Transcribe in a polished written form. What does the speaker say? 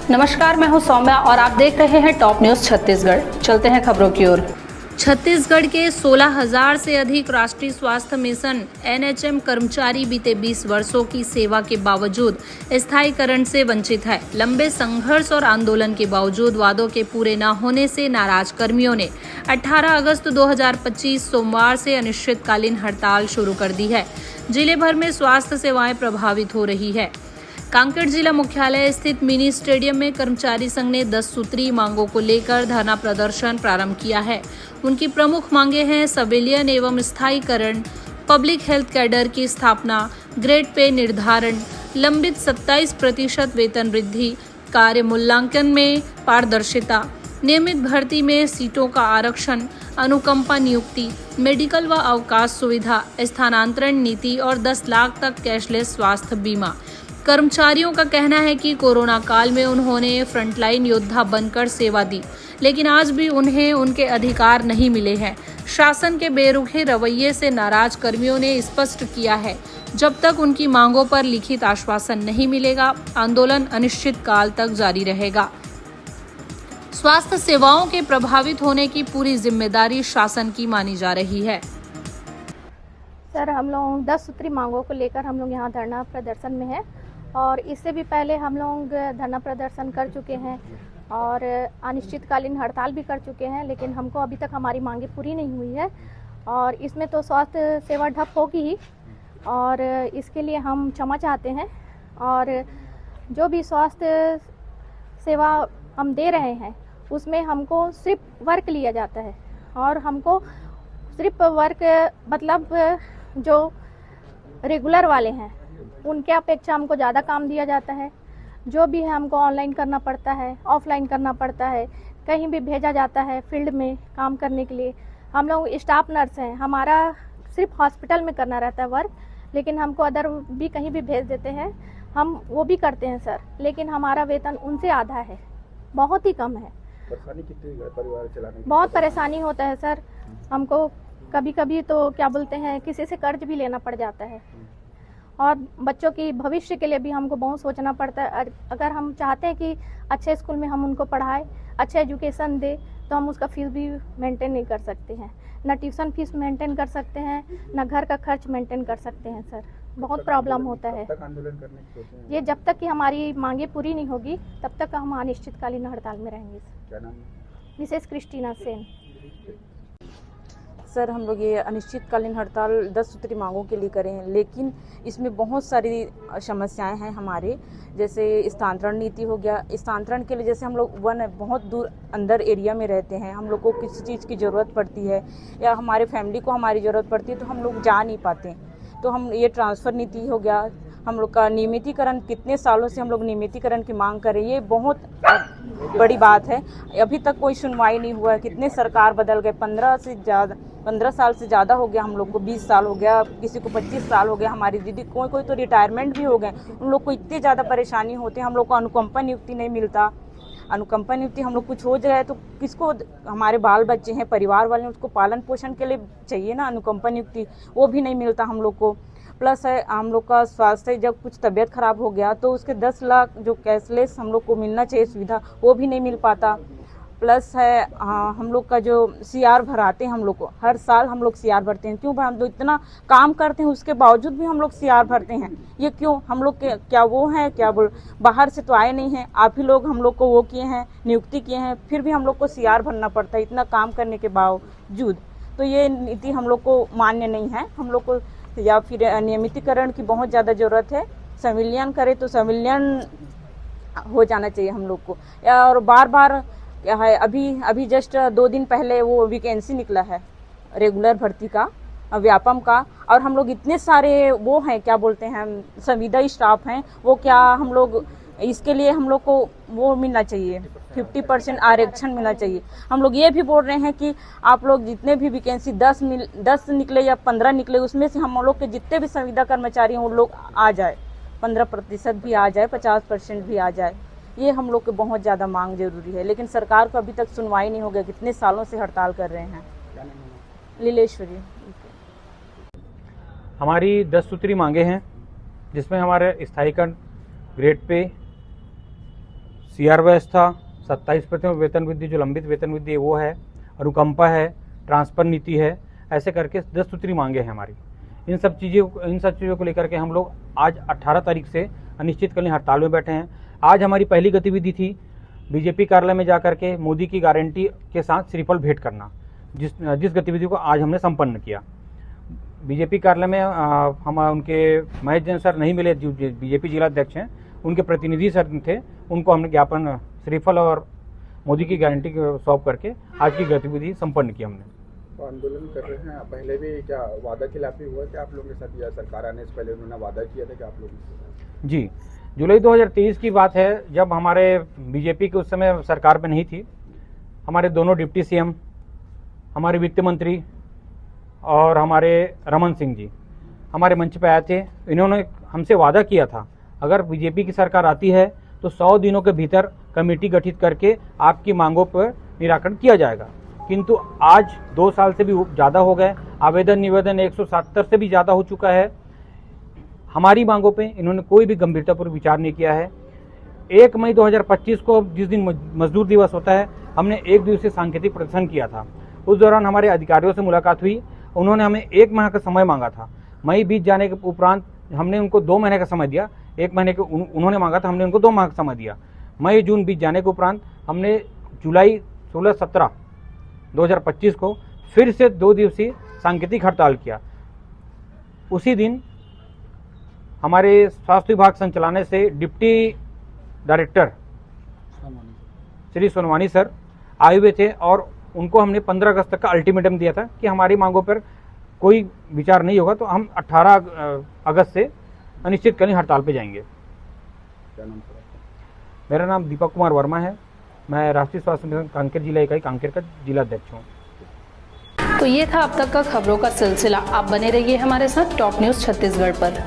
नमस्कार, मैं हूं सौम्या और आप देख रहे हैं टॉप न्यूज छत्तीसगढ़। चलते हैं खबरों की ओर। छत्तीसगढ़ के 16,000 से अधिक राष्ट्रीय स्वास्थ्य मिशन (NHM) कर्मचारी बीते 20 वर्षों की सेवा के बावजूद स्थायीकरण से वंचित है। लंबे संघर्ष और आंदोलन के बावजूद वादों के पूरे न होने से नाराज कर्मियों ने 18 अगस्त 2025 सोमवार से अनिश्चितकालीन हड़ताल शुरू कर दी है। जिले भर में स्वास्थ्य सेवाएं प्रभावित हो रही है। कांकेर जिला मुख्यालय स्थित मिनी स्टेडियम में कर्मचारी संघ ने 10 सूत्री मांगों को लेकर धरना प्रदर्शन प्रारंभ किया है। उनकी प्रमुख मांगे हैं संविलियन एवं स्थायीकरण, पब्लिक हेल्थ कैडर की स्थापना, ग्रेड पे निर्धारण, लंबित 27% वेतन वृद्धि, कार्य मूल्यांकन में पारदर्शिता, नियमित भर्ती में सीटों का आरक्षण, अनुकंपा नियुक्ति, मेडिकल व अवकाश सुविधा, स्थानांतरण नीति और 10 लाख तक कैशलेस स्वास्थ्य बीमा। कर्मचारियों का कहना है कि कोरोना काल में उन्होंने फ्रंटलाइन योद्धा बनकर सेवा दी, लेकिन आज भी उन्हें उनके अधिकार नहीं मिले हैं। शासन के बेरुखे रवैये से नाराज कर्मियों ने स्पष्ट किया है, जब तक उनकी मांगों पर लिखित आश्वासन नहीं मिलेगा, आंदोलन अनिश्चित काल तक जारी रहेगा। स्वास्थ्य सेवाओं के प्रभावित होने की पूरी जिम्मेदारी शासन की मानी जा रही है। सर, हम लोग 10 सूत्री मांगों को लेकर हम लोग यहाँ धरना प्रदर्शन में हैं और इससे भी पहले हम लोग धरना प्रदर्शन कर चुके हैं और अनिश्चितकालीन हड़ताल भी कर चुके हैं, लेकिन हमको अभी तक हमारी मांगे पूरी नहीं हुई है और इसमें तो स्वास्थ्य सेवा ठप होगी ही और इसके लिए हम क्षमा चाहते हैं। और जो भी स्वास्थ्य सेवा हम दे रहे हैं उसमें हमको सिर्फ वर्क लिया जाता है और हमको सिर्फ वर्क मतलब जो रेगुलर वाले हैं उनके अपेक्षा हमको ज़्यादा काम दिया जाता है। जो भी है हमको ऑनलाइन करना पड़ता है, ऑफलाइन करना पड़ता है, कहीं भी भेजा जाता है फील्ड में काम करने के लिए। हम लोग स्टाफ नर्स हैं, हमारा सिर्फ हॉस्पिटल में करना रहता है वर्क, लेकिन हमको अदर भी कहीं भी भेज देते हैं, हम वो भी करते हैं सर, लेकिन हमारा वेतन उनसे आधा है, बहुत ही कम है। परेशानी कितनी है परिवार चलाने की? बहुत परेशानी होता है सर, हमको कभी कभी तो क्या बोलते हैं किसी से कर्ज भी लेना पड़ जाता है और बच्चों की भविष्य के लिए भी हमको बहुत सोचना पड़ता है। अगर हम चाहते हैं कि अच्छे स्कूल में हम उनको पढ़ाएं, अच्छा एजुकेशन दे, तो हम उसका फीस भी मेंटेन नहीं कर सकते हैं, ना ट्यूशन फीस मेंटेन कर सकते हैं, ना घर का खर्च मेंटेन कर सकते हैं सर, बहुत प्रॉब्लम होता है। तक आंदोलन करने की सोच हैं? ये जब तक कि हमारी मांगे पूरी नहीं होगी तब तक हम अनिश्चितकालीन हड़ताल में रहेंगे। क्या नाम है? Mrs Christina Sen. सर, हम लोग ये अनिश्चितकालीन हड़ताल 10 सूत्री मांगों के लिए करें हैं, लेकिन इसमें बहुत सारी समस्याएं हैं हमारे, जैसे स्थानांतरण नीति हो गया। स्थानांतरण के लिए जैसे हम लोग बहुत दूर अंदर एरिया में रहते हैं, हम लोग को किसी चीज़ की ज़रूरत पड़ती है या हमारे फैमिली को हमारी ज़रूरत पड़ती है तो हम लोग जा नहीं पाते। तो हम ये ट्रांसफ़र नीति हो गया, हम लोग का नियमितीकरण, कितने सालों से हम लोग नियमितीकरण की मांग करें, ये बहुत बड़ी बात है। अभी तक कोई सुनवाई नहीं हुआ है। कितने सरकार बदल गए, 15 साल से ज़्यादा हो गया हम लोग को, 20 साल हो गया, किसी को 25 साल हो गया। हमारी दीदी कोई तो रिटायरमेंट भी हो गए, उन लोग को इतनी ज़्यादा परेशानी होती है। हम लोग को अनुकंपा नियुक्ति नहीं मिलता। अनुकंपा नियुक्ति हम लोग कुछ हो जाए तो किसको, हमारे बाल बच्चे हैं, परिवार वाले, उसको पालन पोषण के लिए चाहिए ना अनुकंपा नियुक्ति, वो भी नहीं मिलता हम लोग को। प्लस है हम लोग का स्वास्थ्य, जब कुछ तबीयत खराब हो गया तो उसके 10 लाख जो कैशलेस हम लोग को मिलना चाहिए सुविधा, वो भी नहीं मिल पाता। प्लस है हम लोग का जो CR भराते हैं, हम लोग को हर साल हम लोग CR भरते हैं। क्यों? हम लोग इतना काम करते हैं उसके बावजूद भी हम लोग CR भरते हैं, ये क्यों? हम लोग के क्या वो हैं, क्या बोल, बाहर से तो आए नहीं हैं, आप ही लोग हम लोग को वो किए हैं, नियुक्ति किए हैं, फिर भी हम लोग को CR भरना पड़ता है इतना काम करने के बावजूद। तो ये नीति हम लोग को मान्य नहीं है। हम लोग को या फिर नियमितीकरण की बहुत ज़्यादा ज़रूरत है। संविलियन करे तो संविलियन हो जाना चाहिए हम लोग को। और बार बार क्या है, अभी जस्ट 2 दिन पहले वो वैकेंसी निकला है रेगुलर भर्ती का, व्यापम का, और हम लोग इतने सारे वो हैं, क्या बोलते हैं, संविदा स्टाफ हैं, वो क्या हम लोग इसके लिए हम लोग को वो मिलना चाहिए, 50% आरक्षण मिलना चाहिए। हम लोग ये भी बोल रहे हैं कि आप लोग जितने भी वैकेंसी 10 निकले या 15 निकले, उसमें से हम लोग के जितने भी संविदा कर्मचारी हैं वो लोग आ जाए, 15% भी आ जाए, 50% भी आ जाए। ये हम लोग के बहुत ज़्यादा मांग जरूरी है, लेकिन सरकार को अभी तक सुनवाई नहीं हो गया। कितने सालों से हड़ताल कर रहे हैं। लीलेश्वरी। हमारी 10 सूत्री मांगे हैं, जिसमें हमारे स्थायीकरण, ग्रेड पे, CR व्यवस्था, 27% वेतन वृद्धि, जो लंबित वेतन वृद्धि है वो है, अनुकंपा है, ट्रांसफर नीति है, ऐसे करके 10 सूत्री मांगे हैं हमारी। इन सब चीज़ों को लेकर के हम लोग आज 18 तारीख से अनिश्चितकालीन हड़ताल में बैठे हैं। आज हमारी पहली गतिविधि थी बीजेपी कार्यालय में जाकर के मोदी की गारंटी के साथ श्रीफल भेंट करना, जिस गतिविधि को आज हमने संपन्न किया। बीजेपी कार्यालय में हम उनके महेश जैन सर नहीं मिले, जो बीजेपी जिला अध्यक्ष हैं, उनके प्रतिनिधि सर थे, उनको हमने ज्ञापन श्रीफल और मोदी की गारंटी सौंप करके आज की गतिविधि संपन्न की हमने। तो आंदोलन कर रहे हैं, पहले भी क्या वादा खिलाफी हुआ क्या आप लोगों के साथ, या सरकार आने से पहले उन्होंने वादा किया था कि आप लोगों के? जी, जुलाई 2023 की बात है, जब हमारे बीजेपी के उस समय सरकार में नहीं थी, हमारे दोनों डिप्टी CM, हमारे वित्त मंत्री और हमारे रमन सिंह जी हमारे मंच पे आए थे। इन्होंने हमसे वादा किया था, अगर बीजेपी की सरकार आती है तो 100 दिनों के भीतर कमेटी गठित करके आपकी मांगों पर निराकरण किया जाएगा। किंतु आज 2 साल से भी ज़्यादा हो गए, आवेदन निवेदन 170 से भी ज़्यादा हो चुका है। हमारी मांगों पे इन्होंने कोई भी गंभीरतापूर्वक विचार नहीं किया है। 1 मई 2025 को, जिस दिन मजदूर दिवस होता है, हमने 1 दिवसीय सांकेतिक प्रदर्शन किया था। उस दौरान हमारे अधिकारियों से मुलाकात हुई, उन्होंने हमें 1 माह का समय मांगा था। मई बीत जाने के उपरांत हमने उनको 2 महीने का समय दिया। 1 महीने के उन्होंने मांगा था, हमने उनको 2 माह का समय दिया। मई जून बीत जाने के उपरांत हमने जुलाई 16-17 2025 को फिर से 2 दिवसीय सांकेतिक हड़ताल किया। उसी दिन हमारे स्वास्थ्य विभाग संचालनालय से deputy director Shri Sonwani sir आए हुए थे और उनको हमने 15 अगस्त तक का अल्टीमेटम दिया था कि हमारी मांगों पर कोई विचार नहीं होगा तो हम 18 अगस्त से अनिश्चितकालीन हड़ताल पे जाएंगे। क्या नाम सर आपका? मेरा नाम दीपक कुमार वर्मा है, मैं राष्ट्रीय स्वास्थ्य मिशन कांकेर जिला इकाई कांकेर का जिला अध्यक्ष हूँ। तो ये था अब तक का खबरों का सिलसिला। आप बने रहिए हमारे साथ टॉप न्यूज़ छत्तीसगढ़ पर।